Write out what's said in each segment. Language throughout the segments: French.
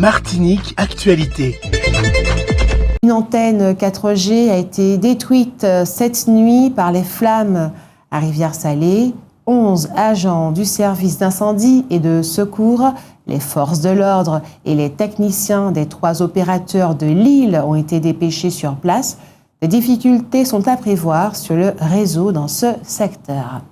Martinique Actualité. Une antenne 4G a été détruite cette nuit par les flammes à Rivière-Salée. 11 agents du service d'incendie et de secours, les forces de l'ordre et les techniciens des 3 opérateurs de l'île ont été dépêchés sur place. Les difficultés sont à prévoir sur le réseau dans ce secteur.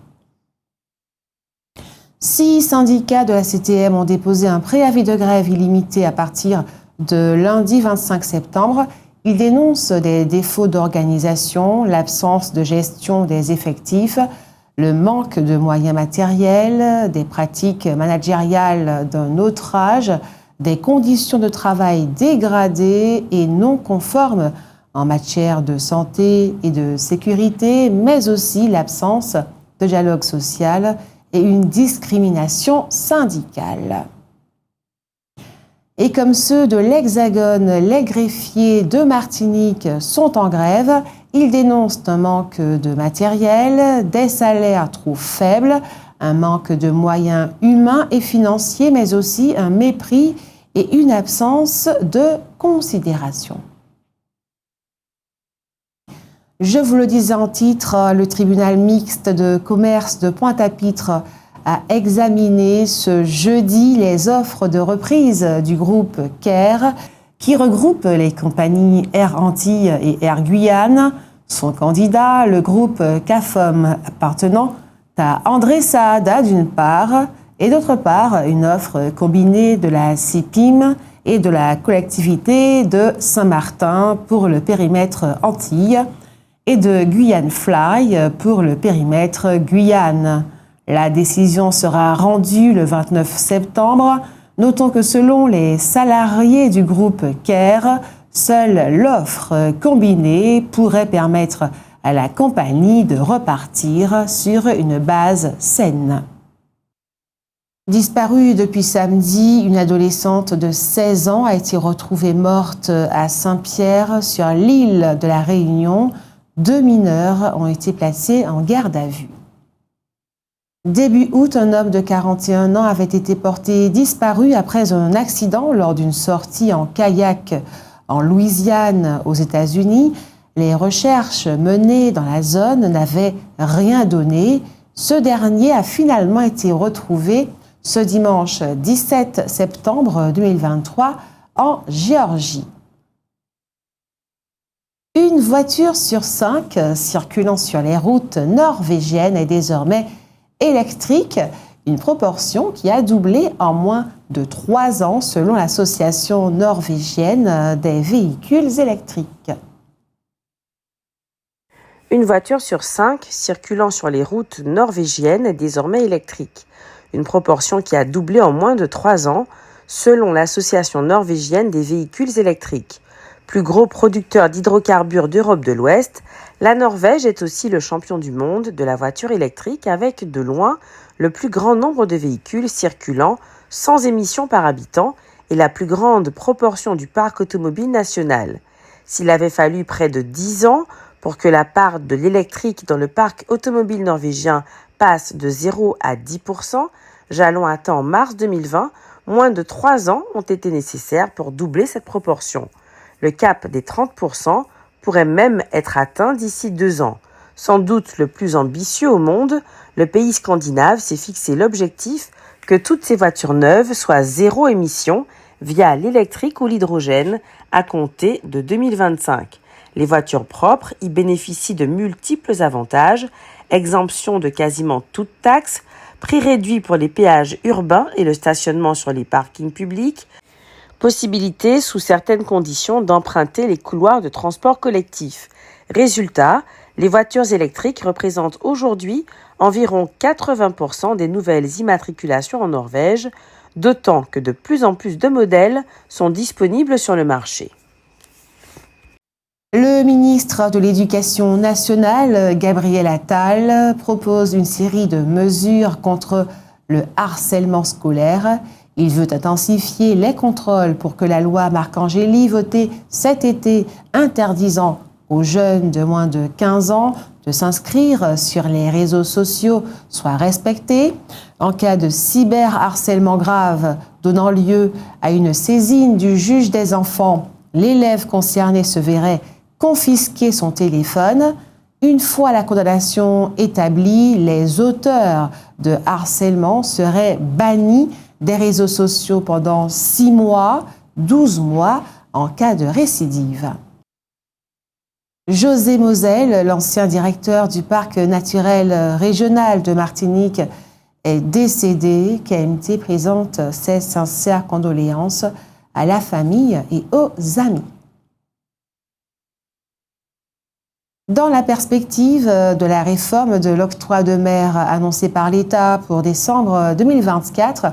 6 syndicats de la CTM ont déposé un préavis de grève illimité à partir de lundi 25 septembre. Ils dénoncent des défauts d'organisation, l'absence de gestion des effectifs, le manque de moyens matériels, des pratiques managériales d'un autre âge, des conditions de travail dégradées et non conformes en matière de santé et de sécurité, mais aussi l'absence de dialogue social et une discrimination syndicale. Et comme ceux de l'Hexagone, les greffiers de Martinique sont en grève. Ils dénoncent un manque de matériel, des salaires trop faibles, un manque de moyens humains et financiers, mais aussi un mépris et une absence de considération. Je vous le disais en titre, le tribunal mixte de commerce de Pointe-à-Pitre a examiné ce jeudi les offres de reprise du groupe CARE qui regroupe les compagnies Air Antilles et Air Guyane. Son candidat, le groupe CAFOM, appartenant à André Saada d'une part, et d'autre part une offre combinée de la CIPIM et de la collectivité de Saint-Martin pour le périmètre Antilles et de Guyane Fly pour le périmètre Guyane. La décision sera rendue le 29 septembre. Notons que selon les salariés du groupe CARE, seule l'offre combinée pourrait permettre à la compagnie de repartir sur une base saine. Disparue depuis samedi, une adolescente de 16 ans a été retrouvée morte à Saint-Pierre sur l'île de la Réunion. 2 mineurs ont été placés en garde à vue. Début août, un homme de 41 ans avait été porté disparu après un accident lors d'une sortie en kayak en Louisiane, aux États-Unis. Les recherches menées dans la zone n'avaient rien donné. Ce dernier a finalement été retrouvé ce dimanche 17 septembre 2023 en Géorgie. Une voiture sur 5 circulant sur les routes norvégiennes est désormais électrique, une proportion qui a doublé en moins de 3 ans selon l'Association norvégienne des véhicules électriques. Une voiture sur 5 circulant sur les routes norvégiennes est désormais électrique, une proportion qui a doublé en moins de 3 ans selon l'Association norvégienne des véhicules électriques. Plus gros producteur d'hydrocarbures d'Europe de l'Ouest, la Norvège est aussi le champion du monde de la voiture électrique avec de loin le plus grand nombre de véhicules circulant sans émissions par habitant et la plus grande proportion du parc automobile national. S'il avait fallu près de 10 ans pour que la part de l'électrique dans le parc automobile norvégien passe de 0 à 10%, jalon atteint en mars 2020, moins de 3 ans ont été nécessaires pour doubler cette proportion. Le cap des 30% pourrait même être atteint d'ici 2 ans. Sans doute le plus ambitieux au monde, le pays scandinave s'est fixé l'objectif que toutes ses voitures neuves soient zéro émission via l'électrique ou l'hydrogène à compter de 2025. Les voitures propres y bénéficient de multiples avantages, exemption de quasiment toute taxe, prix réduit pour les péages urbains et le stationnement sur les parkings publics, possibilité, sous certaines conditions, d'emprunter les couloirs de transport collectif. Résultat, les voitures électriques représentent aujourd'hui environ 80% des nouvelles immatriculations en Norvège, d'autant que de plus en plus de modèles sont disponibles sur le marché. Le ministre de l'Éducation nationale, Gabriel Attal, propose une série de mesures contre le harcèlement scolaire. Il veut intensifier les contrôles pour que la loi Marcangeli, votée cet été, interdisant aux jeunes de moins de 15 ans de s'inscrire sur les réseaux sociaux soit respectée. En cas de cyberharcèlement grave donnant lieu à une saisine du juge des enfants, l'élève concerné se verrait confisquer son téléphone. Une fois la condamnation établie, les auteurs de harcèlement seraient bannis des réseaux sociaux pendant 6 mois, 12 mois en cas de récidive. José Moselle, l'ancien directeur du parc naturel régional de Martinique, est décédé. KMT présente ses sincères condoléances à la famille et aux amis. Dans la perspective de la réforme de l'octroi de mer annoncée par l'État pour décembre 2024,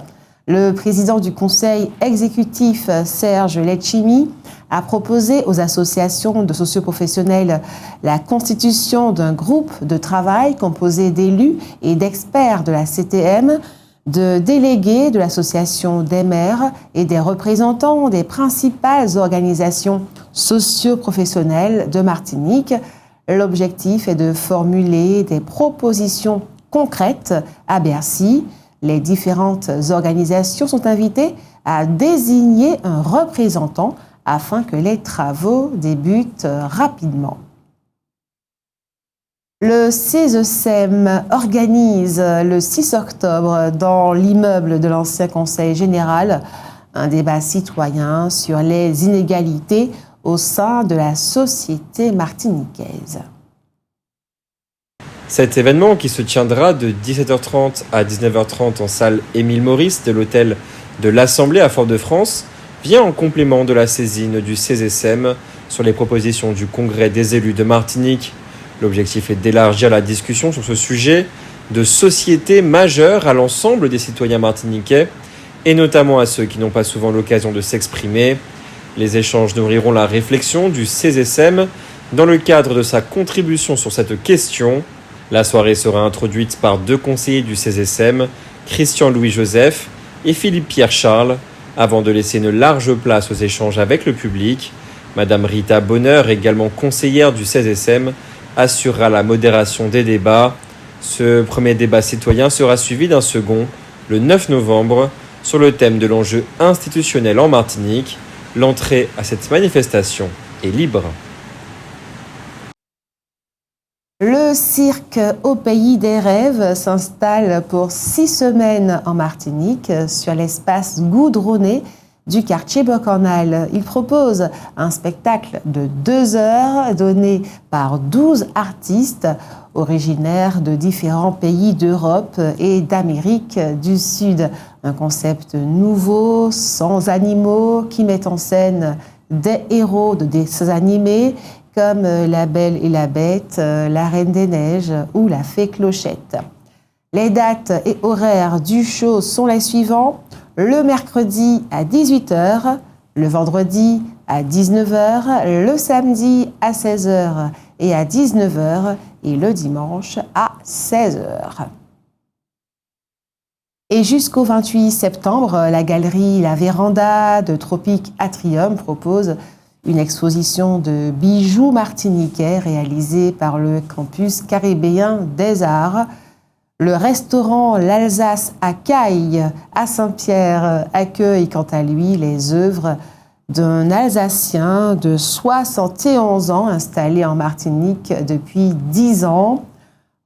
le président du conseil exécutif, Serge Letchimy, a proposé aux associations de socioprofessionnels la constitution d'un groupe de travail composé d'élus et d'experts de la CTM, de délégués de l'association des maires et des représentants des principales organisations socioprofessionnelles de Martinique. L'objectif est de formuler des propositions concrètes à Bercy. Les différentes organisations sont invitées à désigner un représentant afin que les travaux débutent rapidement. Le CESEM organise le 6 octobre dans l'immeuble de l'ancien Conseil général un débat citoyen sur les inégalités au sein de la société martiniquaise. Cet événement, qui se tiendra de 17h30 à 19h30 en salle Émile Maurice de l'hôtel de l'Assemblée à Fort-de-France, vient en complément de la saisine du CESEM sur les propositions du Congrès des élus de Martinique. L'objectif est d'élargir la discussion sur ce sujet de société majeure à l'ensemble des citoyens martiniquais et notamment à ceux qui n'ont pas souvent l'occasion de s'exprimer. Les échanges nourriront la réflexion du CESEM dans le cadre de sa contribution sur cette question. La soirée sera introduite par 2 conseillers du CESEM, Christian Louis-Joseph et Philippe Pierre-Charles, avant de laisser une large place aux échanges avec le public. Madame Rita Bonheur, également conseillère du CESEM, assurera la modération des débats. Ce premier débat citoyen sera suivi d'un second, le 9 novembre, sur le thème de l'enjeu institutionnel en Martinique. L'entrée à cette manifestation est libre. Le cirque au pays des rêves s'installe pour 6 semaines en Martinique sur l'espace goudronné du quartier Bocanal. Il propose un spectacle de 2 heures donné par 12 artistes originaires de différents pays d'Europe et d'Amérique du Sud. Un concept nouveau, sans animaux, qui met en scène des héros de dessins animés comme La Belle et la Bête, La Reine des Neiges ou La Fée Clochette. Les dates et horaires du show sont les suivants. Le mercredi à 18h, le vendredi à 19h, le samedi à 16h et à 19h et le dimanche à 16h. Et jusqu'au 28 septembre, la galerie La Véranda de Tropic Atrium propose une exposition de bijoux martiniquais réalisée par le campus caribéen des Arts. Le restaurant L'Alsace à Caille, à Saint-Pierre, accueille quant à lui les œuvres d'un Alsacien de 71 ans installé en Martinique depuis 10 ans.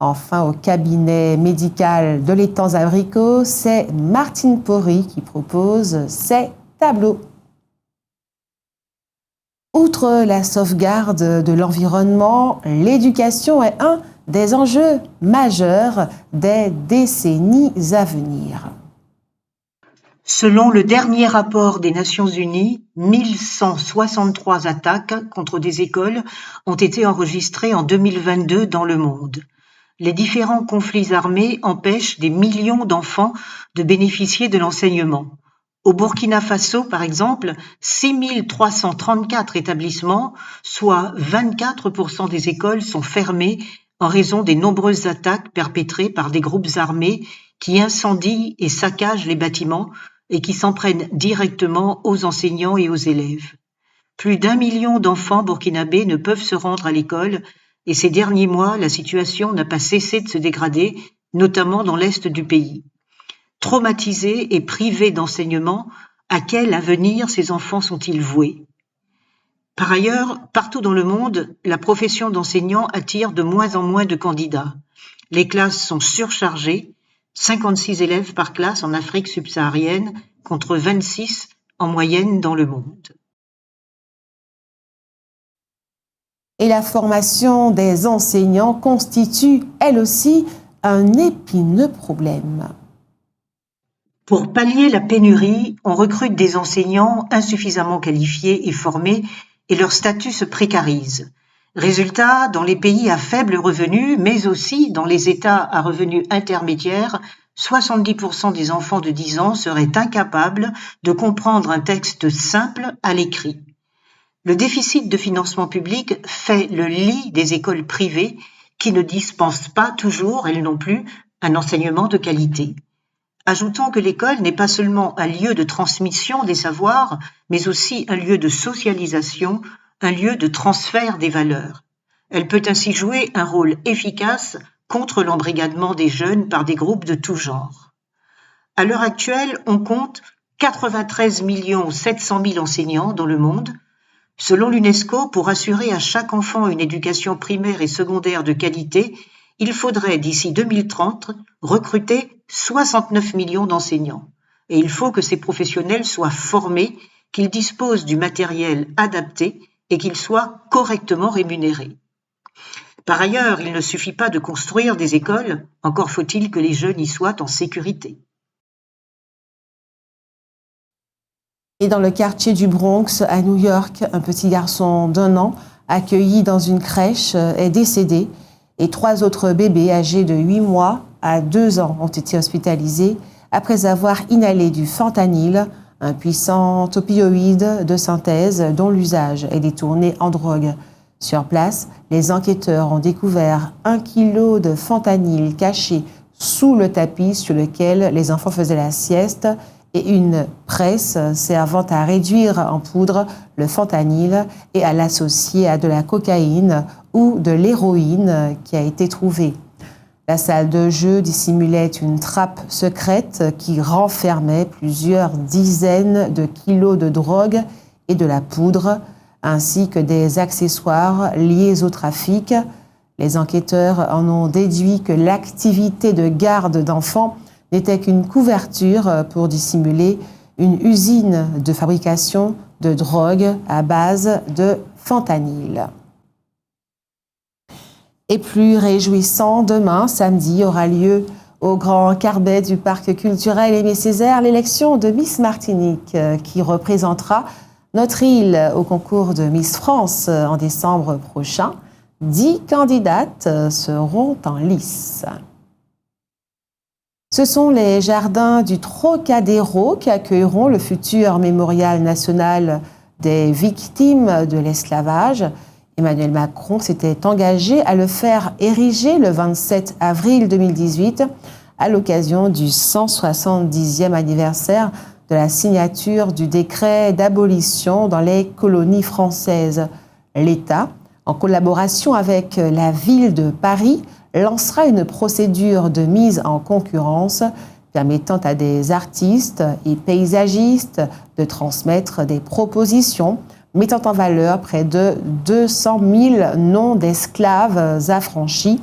Enfin, au cabinet médical de l'Étang Abricot, c'est Martine Pori qui propose ses tableaux. Outre la sauvegarde de l'environnement, l'éducation est un des enjeux majeurs des décennies à venir. Selon le dernier rapport des Nations Unies, 1163 attaques contre des écoles ont été enregistrées en 2022 dans le monde. Les différents conflits armés empêchent des millions d'enfants de bénéficier de l'enseignement. Au Burkina Faso, par exemple, 6334 établissements, soit 24% des écoles, sont fermés en raison des nombreuses attaques perpétrées par des groupes armés qui incendient et saccagent les bâtiments et qui s'en prennent directement aux enseignants et aux élèves. Plus d'1 million d'enfants burkinabés ne peuvent se rendre à l'école et ces derniers mois, la situation n'a pas cessé de se dégrader, notamment dans l'est du pays. Traumatisés et privés d'enseignement, à quel avenir ces enfants sont-ils voués ? Par ailleurs, partout dans le monde, la profession d'enseignant attire de moins en moins de candidats. Les classes sont surchargées, 56 élèves par classe en Afrique subsaharienne contre 26 en moyenne dans le monde. Et la formation des enseignants constitue, elle aussi, un épineux problème. Pour pallier la pénurie, on recrute des enseignants insuffisamment qualifiés et formés et leur statut se précarise. Résultat, dans les pays à faible revenu, mais aussi dans les États à revenus intermédiaires, 70% des enfants de 10 ans seraient incapables de comprendre un texte simple à l'écrit. Le déficit de financement public fait le lit des écoles privées qui ne dispensent pas toujours, elles non plus, un enseignement de qualité. Ajoutons que l'école n'est pas seulement un lieu de transmission des savoirs, mais aussi un lieu de socialisation, un lieu de transfert des valeurs. Elle peut ainsi jouer un rôle efficace contre l'embrigadement des jeunes par des groupes de tout genre. À l'heure actuelle, on compte 93 700 000 enseignants dans le monde. Selon l'UNESCO, pour assurer à chaque enfant une éducation primaire et secondaire de qualité, il faudrait d'ici 2030 recruter 69 millions d'enseignants. Et il faut que ces professionnels soient formés, qu'ils disposent du matériel adapté et qu'ils soient correctement rémunérés. Par ailleurs, il ne suffit pas de construire des écoles, encore faut-il que les jeunes y soient en sécurité. Et dans le quartier du Bronx, à New York, un petit garçon d'1 an, accueilli dans une crèche, est décédé et 3 autres bébés âgés de 8 mois à 2 ans ont été hospitalisés après avoir inhalé du fentanyl, un puissant opioïde de synthèse dont l'usage est détourné en drogue. Sur place, les enquêteurs ont découvert 1 kilo de fentanyl caché sous le tapis sur lequel les enfants faisaient la sieste et une presse servant à réduire en poudre le fentanyl et à l'associer à de la cocaïne ou de l'héroïne qui a été trouvée. La salle de jeu dissimulait une trappe secrète qui renfermait plusieurs dizaines de kilos de drogue et de la poudre, ainsi que des accessoires liés au trafic. Les enquêteurs en ont déduit que l'activité de garde d'enfants n'était qu'une couverture pour dissimuler une usine de fabrication de drogue à base de fentanyl. Et plus réjouissant, demain, samedi, aura lieu au Grand Carbet du Parc culturel Aimé Césaire l'élection de Miss Martinique qui représentera notre île au concours de Miss France en décembre prochain. 10 candidates seront en lice. Ce sont les jardins du Trocadéro qui accueilleront le futur mémorial national des victimes de l'esclavage. Emmanuel Macron s'était engagé à le faire ériger le 27 avril 2018 à l'occasion du 170e anniversaire de la signature du décret d'abolition dans les colonies françaises. L'État, en collaboration avec la ville de Paris, lancera une procédure de mise en concurrence permettant à des artistes et paysagistes de transmettre des propositions mettant en valeur près de 200 000 noms d'esclaves affranchis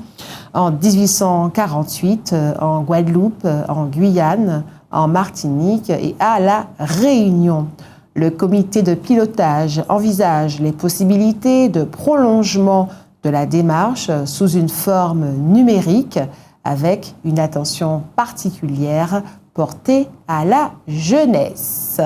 en 1848 en Guadeloupe, en Guyane, en Martinique et à La Réunion. Le comité de pilotage envisage les possibilités de prolongement de la démarche sous une forme numérique avec une attention particulière portée à la jeunesse.